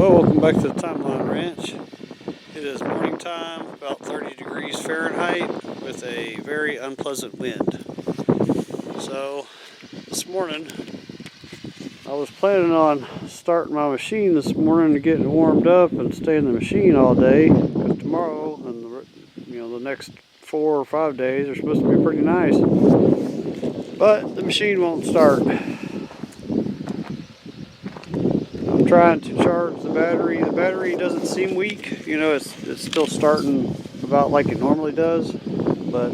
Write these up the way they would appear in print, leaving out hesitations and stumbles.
Hello, welcome back to the Timeline Ranch. It is morning time, about 30 degrees Fahrenheit, with a very unpleasant wind. So, this morning, I was planning on starting my machine this morning to get it warmed up and stay in the machine all day, because tomorrow and the next 4 or 5 days are supposed to be pretty nice. But the machine won't start. I'm trying to charge the battery. The battery doesn't seem weak. You know, it's still starting about like it normally does, but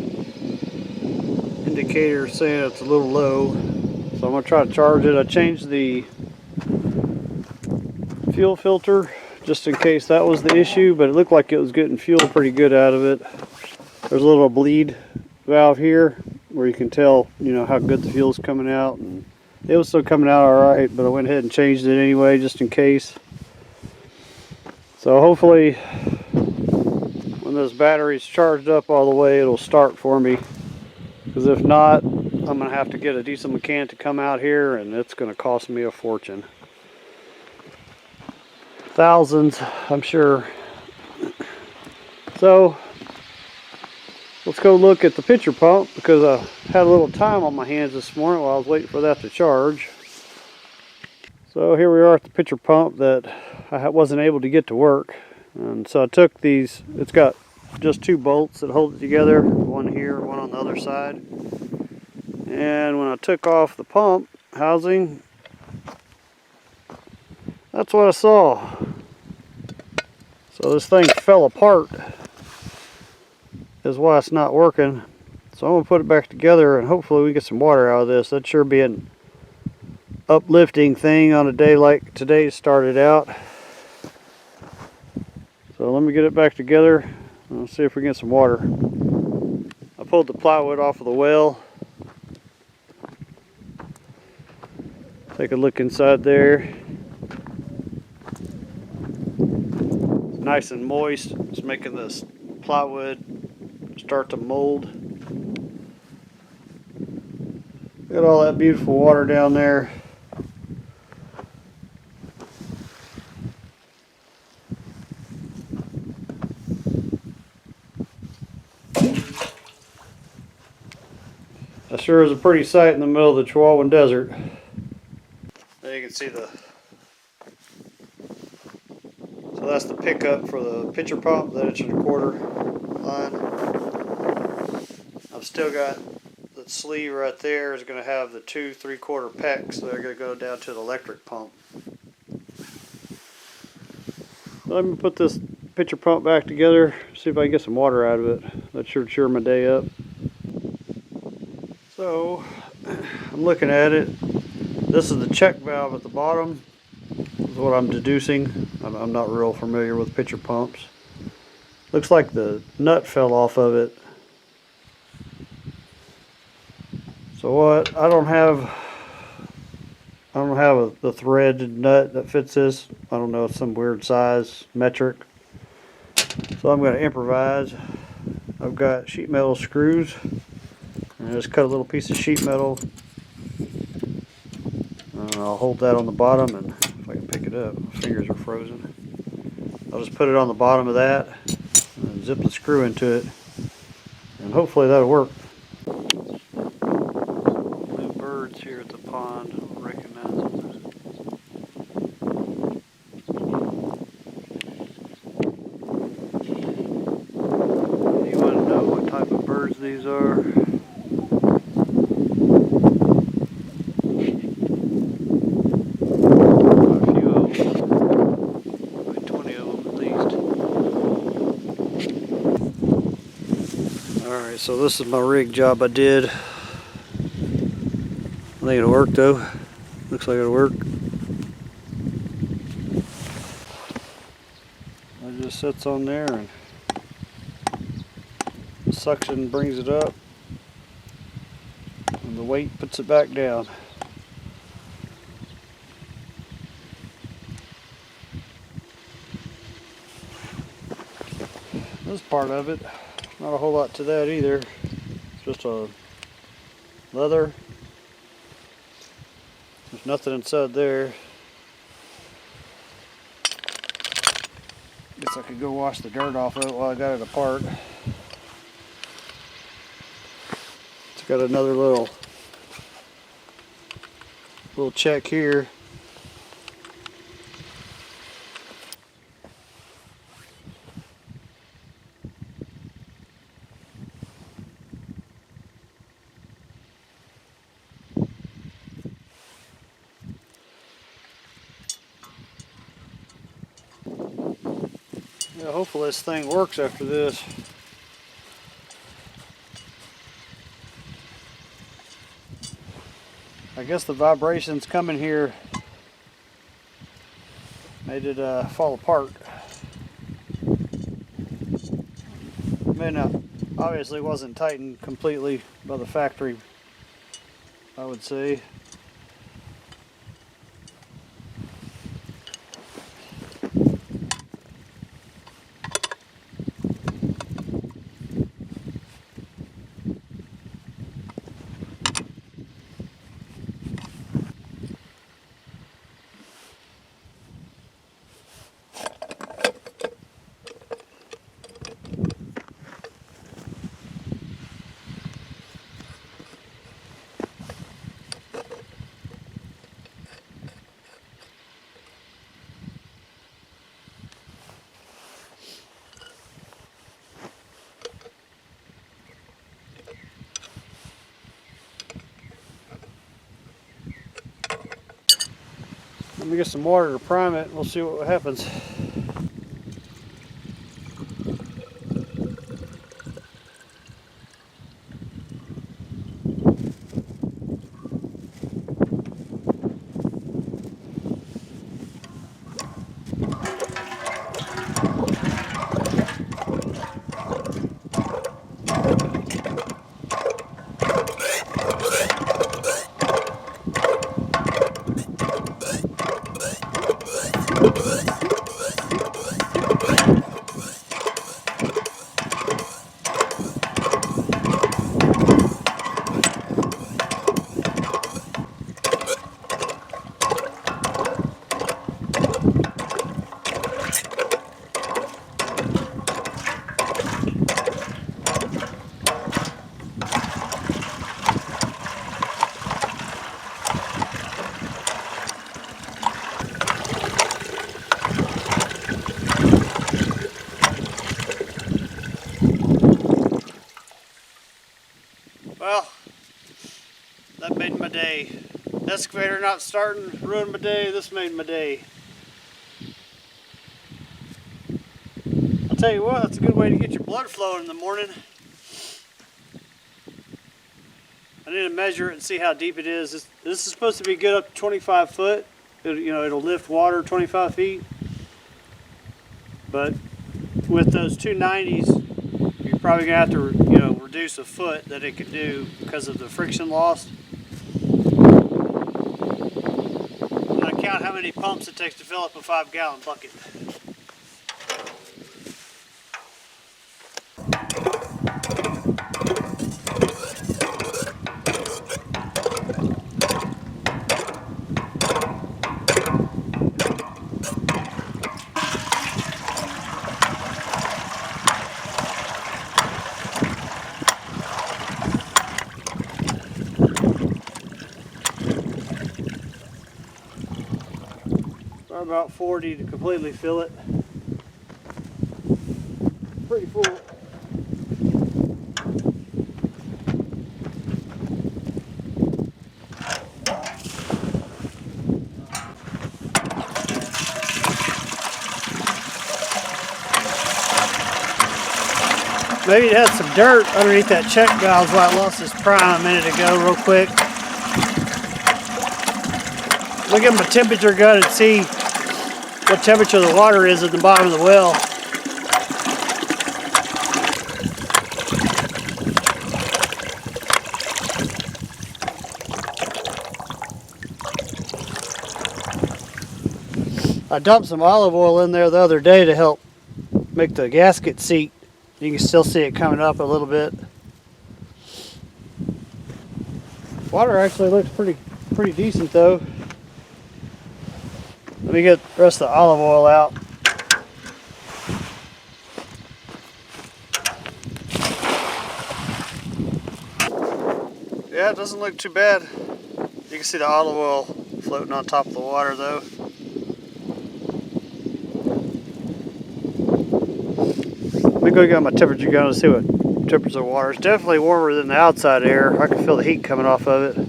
indicator is saying it's a little low. So I'm gonna try to charge it. I changed the fuel filter just in case that was the issue, but it looked like it was getting fuel pretty good out of it. There's a little bleed valve here where you can tell, you know, how good the fuel's coming out, and it was still coming out all right, but I went ahead and changed it anyway just in case. So hopefully when this battery's charged up all the way, it'll start for me, because if not, I'm gonna have to get a diesel mechanic to come out here, and it's gonna cost me a fortune. Thousands, I'm sure. So let's go look at the pitcher pump, because I had a little time on my hands this morning while I was waiting for that to charge. So here we are at the pitcher pump that I wasn't able to get to work. And so I took these, it's got just 2 bolts that hold it together, one here, one on the other side. And when I took off the pump housing, that's what I saw. So this thing fell apart, is why it's not working. So I'm gonna put it back together and hopefully we get some water out of this. That'd sure be an uplifting thing on a day like today started out. So let me get it back together and see if we can get some water. I pulled the plywood off of the well. Take a look inside there. It's nice and moist. It's making this plywood start to mold. Got all that beautiful water down there. That sure is a pretty sight in the middle of the Chihuahuan Desert. There you can see so that's the pickup for the pitcher pump, that 1.25" line. I've still got the sleeve right there is going to have the 2 3/4 pecks, so they're going to go down to the electric pump. Let me put this pitcher pump back together, see if I can get some water out of it. That should cheer my day up. So I'm looking at it. This is the check valve at the bottom, is what I'm deducing. I'm not real familiar with pitcher pumps. Looks like the nut fell off of it. So what? I don't have the threaded nut that fits this. I don't know, it's some weird size metric. So I'm going to improvise. I've got sheet metal screws. And I just cut a little piece of sheet metal. I'll hold that on the bottom, and if I can pick it up, my fingers are frozen. I'll just put it on the bottom of that and zip the screw into it, and hopefully that'll work. Blue birds here at the pond, I don't recognize them. Anyone know what type of birds these are? Alright, so this is my rig job I did. I think it'll work though. Looks like it'll work. It just sits on there and the suction brings it up and the weight puts it back down. This part of it, not a whole lot to that either. It's just a leather. There's nothing inside there. Guess I could go wash the dirt off of it while I got it apart. It's got another little check here. Yeah, hopefully this thing works after this. I guess the vibrations coming here made it fall apart. May not, obviously wasn't tightened completely by the factory, I would say. Let me get some water to prime it and we'll see what happens. Well, that made my day. Excavator not starting ruined my day. This made my day. I'll tell you what, that's a good way to get your blood flowing in the morning. I need to measure it and see how deep it is. This is supposed to be good up to 25 foot. It'll lift water 25 feet. But with those 290s, you're probably gonna have to, reduce a foot that it could do because of the friction loss. And I count how many pumps it takes to fill up a 5-gallon bucket. About 40 to completely fill it. Pretty full. Maybe it had some dirt underneath that check valve, why it lost its prime a minute ago real quick. Look at my temperature gun and see what temperature the water is at the bottom of the well. I dumped some olive oil in there the other day to help make the gasket seat. You can still see it coming up a little bit. Water actually looks pretty decent though. Let me get the rest of the olive oil out. Yeah, it doesn't look too bad. You can see the olive oil floating on top of the water though. Let me go get my temperature gun and see what temperature of the water. It's definitely warmer than the outside air. I can feel the heat coming off of it.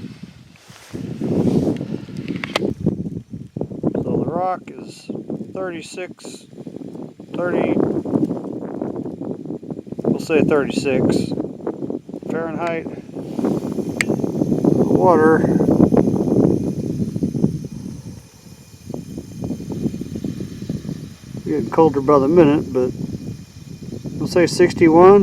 So the rock is 36, 30, we'll say 36 Fahrenheit. The water, getting colder by the minute, but we'll say 61.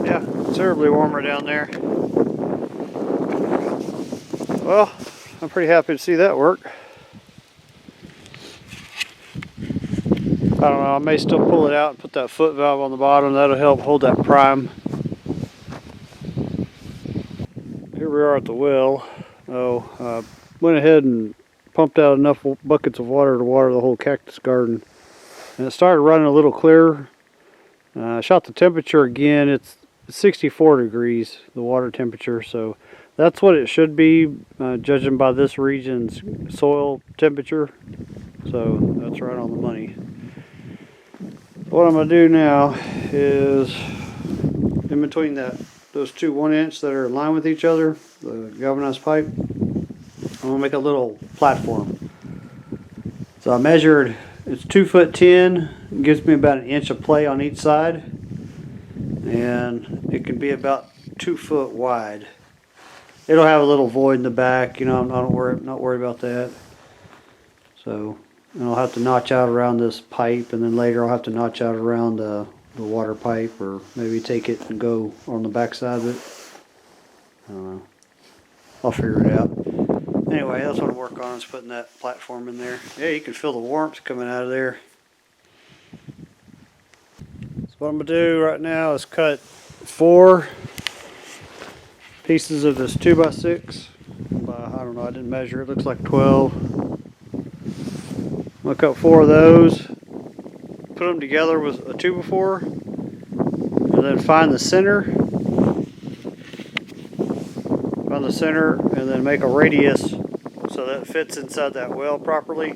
Yeah, considerably warmer down there. Well, I'm pretty happy to see that work. I don't know, I may still pull it out and put that foot valve on the bottom. That'll help hold that prime. Here we are at the well. Went ahead and pumped out enough buckets of water to water the whole cactus garden. And it started running a little clearer. Shot the temperature again. It's 64 degrees, the water temperature. So that's what it should be, judging by this region's soil temperature. So that's right on the money. What I'm going to do now is, in between those two 1-inch that are in line with each other, the galvanized pipe, I'm going to make a little platform. So I measured, it's 2'10", it gives me about 1 inch of play on each side, and it can be about 2 foot wide. It'll have a little void in the back, you know, I'm not worried about that. So, and I'll have to notch out around this pipe, and then later I'll have to notch out around the water pipe, or maybe take it and go on the back side of it. I don't know. I'll figure it out. Anyway, that's what I'm working on, is putting that platform in there. Yeah, you can feel the warmth coming out of there. So what I'm going to do right now is cut 4 pieces of this 2x6. I don't know, I didn't measure. It looks like 12. I'm going to cut 4 of those, put them together with a 2x4, and then find the center, and then make a radius so that it fits inside that well properly.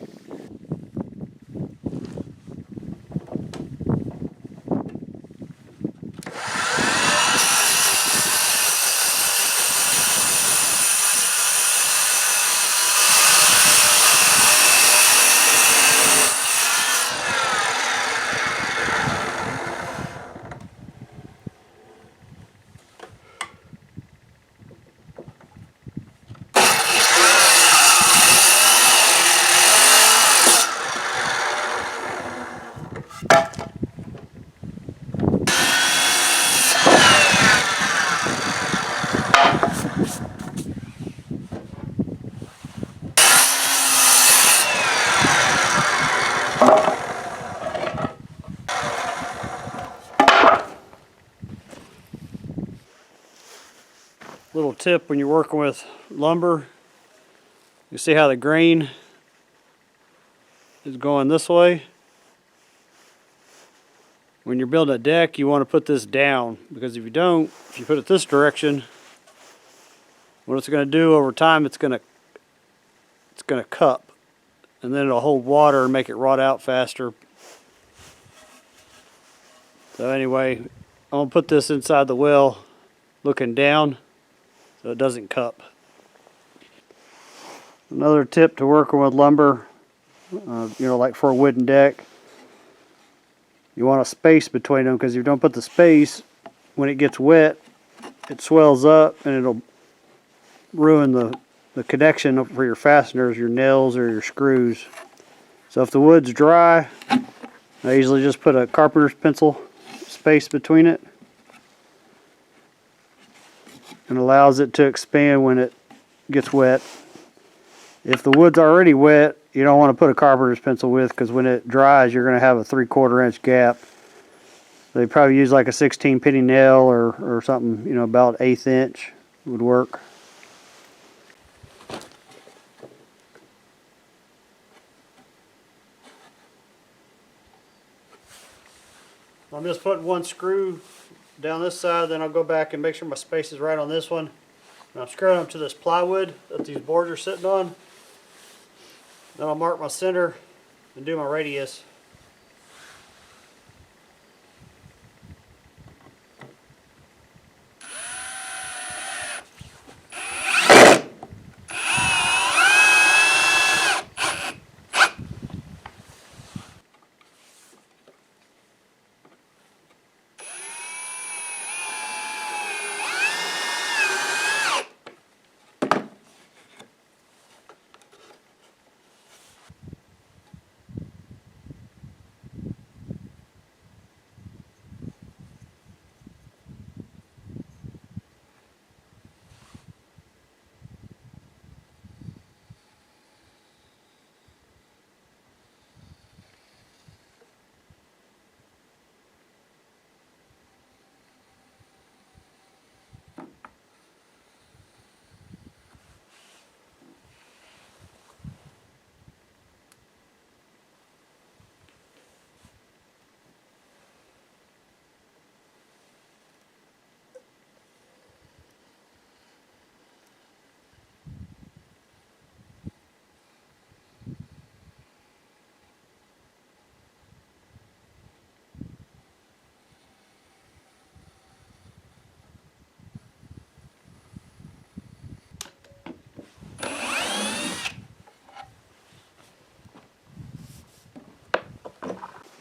Little tip when you're working with lumber, you see how the grain is going this way? When you're building a deck, you want to put this down, because if you don't, if you put it this direction, what it's going to do over time, it's going to cup, and then it'll hold water and make it rot out faster. So anyway, I'm going to put this inside the well looking down so it doesn't cup. Another tip to working with lumber, like for a wooden deck, you want a space between them, because if you don't put the space, when it gets wet, it swells up and it'll ruin the connection for your fasteners, your nails, or your screws. So if the wood's dry, I usually just put a carpenter's pencil space between it, and allows it to expand when it gets wet. If the wood's already wet, you don't want to put a carpenter's pencil with, because when it dries, you're going to have a 3/4 inch gap. They probably use like a 16 penny nail or something, about 1/8 inch would work. I'm just putting one screw down this side, then I'll go back and make sure my space is right on this one. And I'm screwing them to this plywood that these boards are sitting on. Then I'll mark my center and do my radius.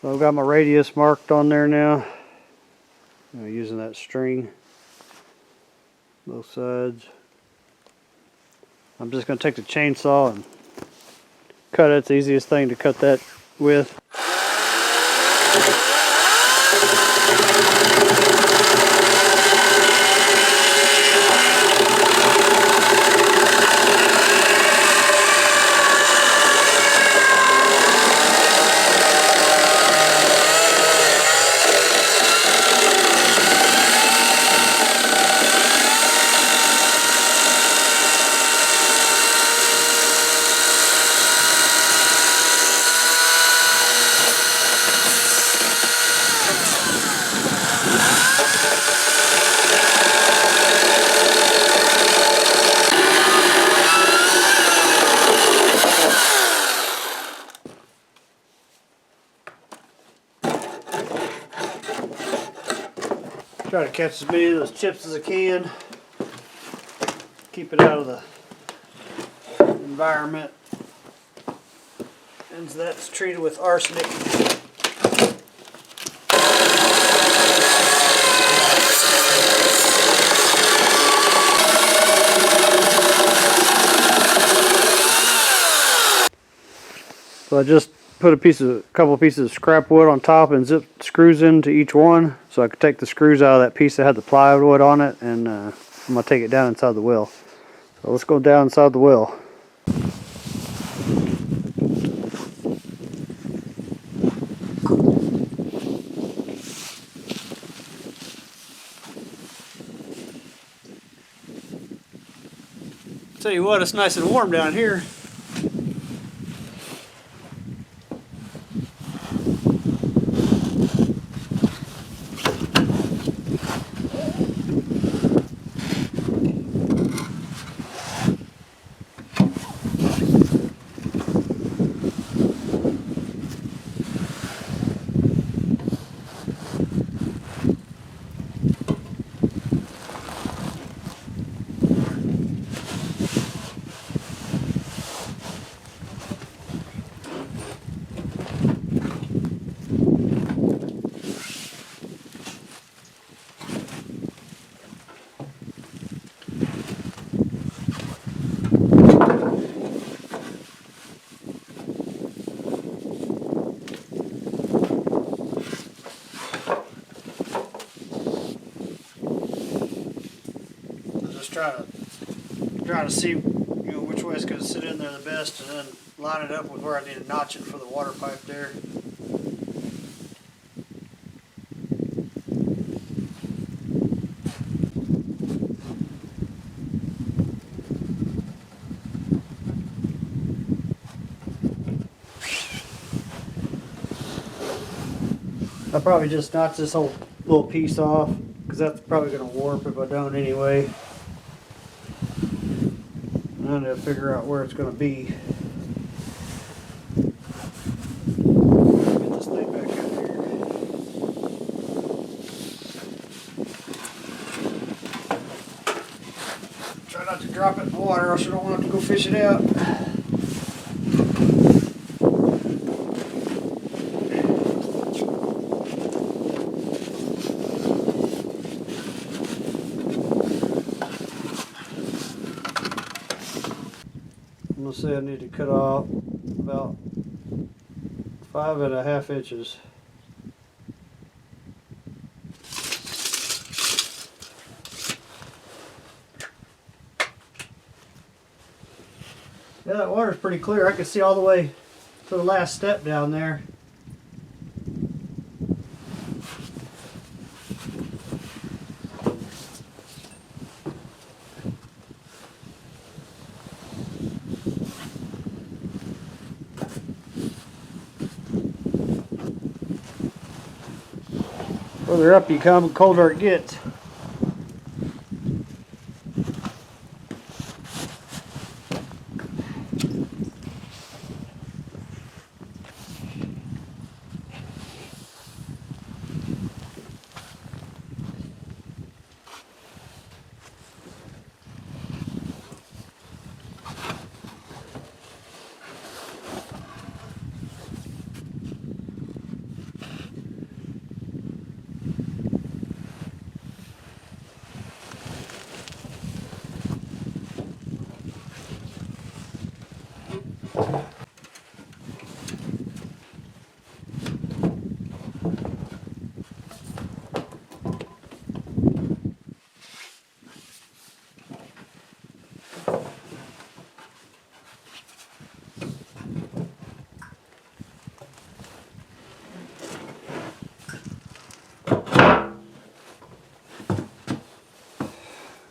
So I've got my radius marked on there now. I'm using that string, both sides. I'm just going to take the chainsaw and cut it. It's the easiest thing to cut that with. Try to catch as many of those chips as I can. Keep it out of the environment. And that's treated with arsenic. So I just put a couple pieces of scrap wood on top and zip screws into each one, so I could take the screws out of that piece that had the plywood on it, and I'm gonna take it down inside the wheel. So let's go down inside the wheel. Tell you what, it's nice and warm down here. Trying to see, which way it's going to sit in there the best, and then line it up with where I need to notch it for the water pipe there. I'll probably just notch this whole little piece off, because that's probably going to warp if I don't anyway. And I need to figure out where it's going to be. Get this thing back up here. Try not to drop it in the water, else I don't want to have to go fish it out. I'm going to say I need to cut off about 5.5 inches. Yeah, that water's pretty clear. I can see all the way to the last step down there. Further up you come, the colder it gets.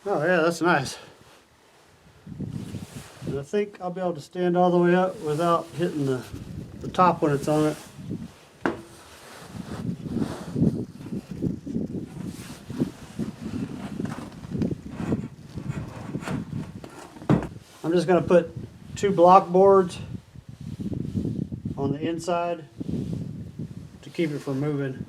Oh yeah, that's nice. And I think I'll be able to stand all the way up without hitting the top when it's on it. I'm just going to put 2 block boards on the inside to keep it from moving.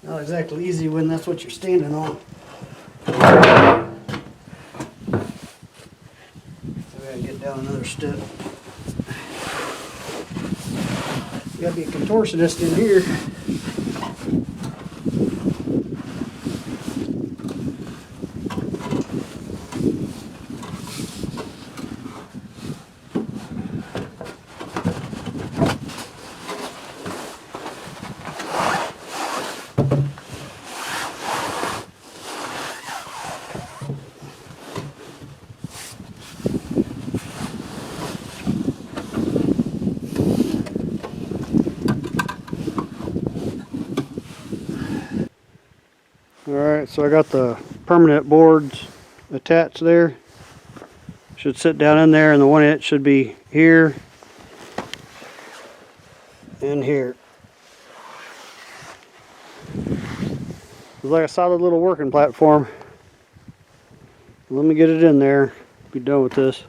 Not exactly easy when that's what you're standing on. So we gotta get down another step. You gotta be a contortionist in here. Alright, so I got the permanent boards attached there. Should sit down in there, and the 1 inch should be here and here. It's like a solid little working platform. Let me get it in there, be done with this.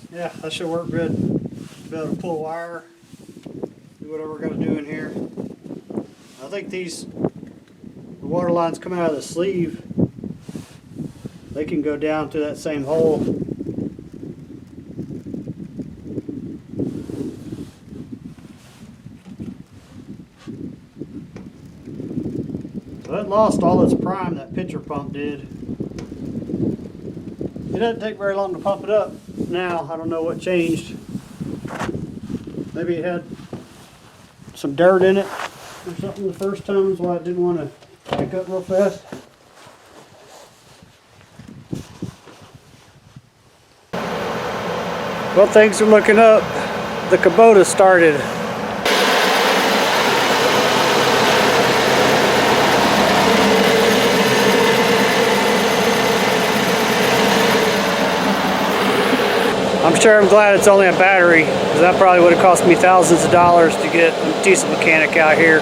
Yeah, that should work good. be able to pull wire, do whatever we're going to do in here. I think the water lines come out of the sleeve. They can go down to that same hole. So it lost all its prime, that pitcher pump did. It doesn't take very long to pump it up now. I don't know what changed. Maybe it had some dirt in it or something the first time, is why it didn't want to pick up real fast. Well, things are looking up. The Kubota started. I'm sure I'm glad it's only a battery, because that probably would have cost me thousands of dollars to get a decent mechanic out here.